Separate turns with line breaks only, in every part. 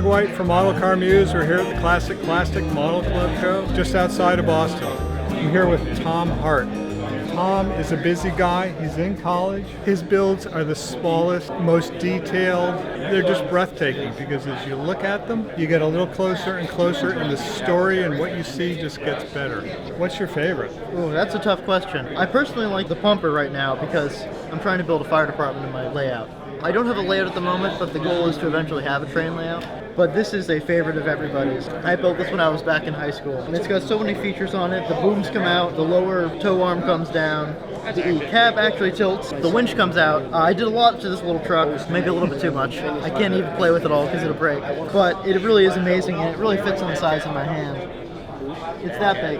Doug White from Model Car Muse. We're here at the Classic Plastic Model Club Show, just outside of Boston. I'm here with Tom Hart. Tom is a busy guy. He's in college. His builds are the smallest, most detailed. They're just breathtaking because as you look at them, you get a little closer and closer, and the story and what you see just gets better. What's your favorite?
Ooh, that's a tough question. I personally like the pumper right now because I'm trying to build a fire department in my layout. I don't have a layout at the moment, but the goal is to eventually have a train layout. But this is a favorite of everybody's. I built this when I was back in high school. And it's got so many features on it. The booms come out, the lower tow arm comes down, the cab actually tilts, the winch comes out. I did a lot to this little truck, maybe a little bit too much. I can't even play with it all because it'll break. But it really is amazing, and it really fits on the size of my hand. It's that big.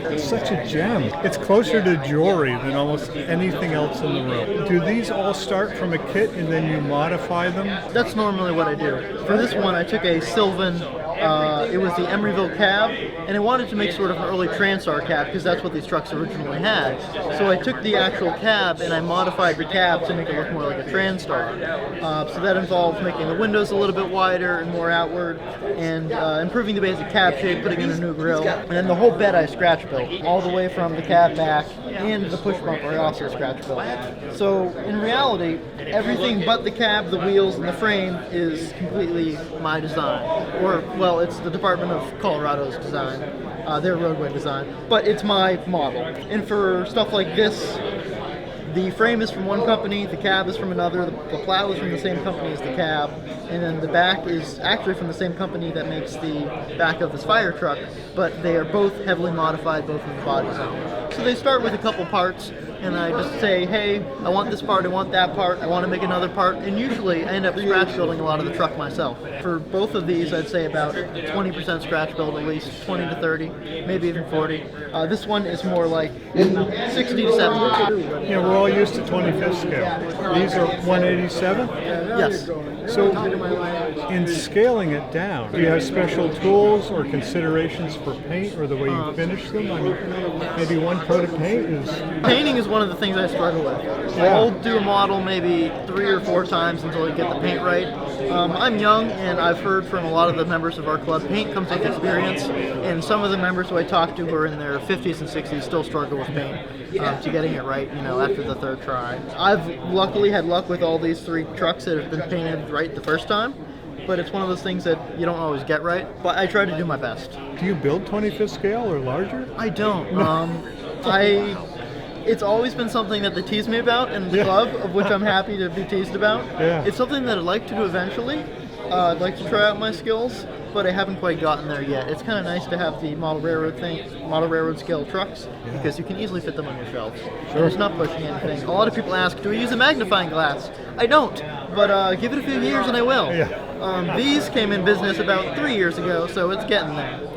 It's such a gem. It's closer to jewelry than almost anything else in the room. Do these all start from a kit and then you modify them?
That's normally what I do. For this one, I took a Sylvan, it was the Emeryville cab, and I wanted to make sort of an early Transtar cab because that's what these trucks originally had. So I took the actual cab and I modified the cab to make it look more like a Transtar. So that involves making the windows a little bit wider and more outward, and improving the basic cab shape, putting in a new grille, and then the whole bed I scratch built, all the way from the cab back, and the push bumper I also scratch built. So in reality, everything but the cab, the wheels, and the frame is completely my design. Or, well, it's the Department of Colorado's design, their roadway design, but it's my model. And for stuff like this, the frame is from one company, the cab is from another, the plow is from the same company as the cab, and then the back is actually from the same company that makes the back of this fire truck, but they are both heavily modified, both in the bodies on them. So they start with a couple parts, and I just say, hey, I want this part, I want that part, I want to make another part, and usually I end up scratch building a lot of the truck myself. For both of these, I'd say about 20% scratch build, at least 20 to 30, maybe even 40. This one is more like 60 to 70.
Yeah, we're all used to 25th scale. These are 187?
Yes.
So in scaling it down, do you have special tools or considerations for paint or the way you finish them? I mean, maybe one coat of paint is...
Painting is one of the things I struggle with. I'll do a model maybe 3 or 4 times until I get the paint right. I'm young, and I've heard from a lot of the members of our club, paint comes with experience, and some of the members who I talk to who are in their 50s and 60s still struggle with paint, to getting it right, after the 3rd try. I've luckily had luck with all these 3 trucks that have been painted right the first time, but it's one of those things that you don't always get right, but I try to do my best.
Do you build 25th scale or larger?
I don't. It's always been something that they tease me about in the club, of which I'm happy to be teased about.
Yeah.
It's something that I'd like to do eventually. I'd like to try out my skills, but I haven't quite gotten there yet. It's kind of nice to have the model railroad scale trucks, because you can easily fit them on your shelves. Sure. It's not pushing anything. A lot of people ask, do I use a magnifying glass? I don't, but give it a few years and I will.
Yeah.
These came in business about 3 years ago, so it's getting there.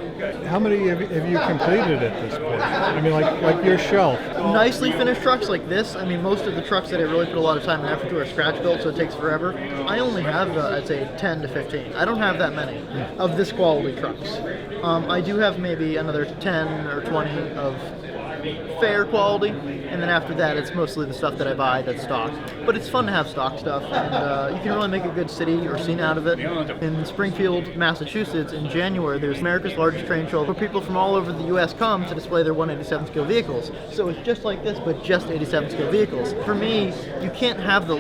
How many have you completed at this point? I mean, like your shelf.
Nicely finished trucks like this, I mean, most of the trucks that I really put a lot of time and effort to are scratch built, so it takes forever. I only have, I'd say, 10 to 15. I don't have that many of this quality trucks. I do have maybe another 10 or 20 of fair quality, and then after that it's mostly the stuff that I buy that's stock. But it's fun to have stock stuff, and you can really make a good city or scene out of it. In Springfield, Massachusetts, in January, there's America's largest train show where people from all over the U.S. come to display their 187 scale vehicles. So it's just like this, but just 87 scale vehicles. For me, you can't have the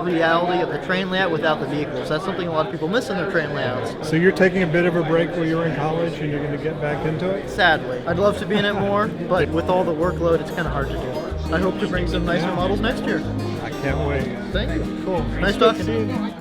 reality of the train layout without the vehicles. That's something a lot of people miss in their train layouts.
So you're taking a bit of a break where you were in college and you're going to get back into it?
Sadly. I'd love to be in it more, but with all the workload, it's kind of hard to do. I hope to bring some nicer models next year.
I can't wait.
Thank you.
Cool.
Nice talking to you.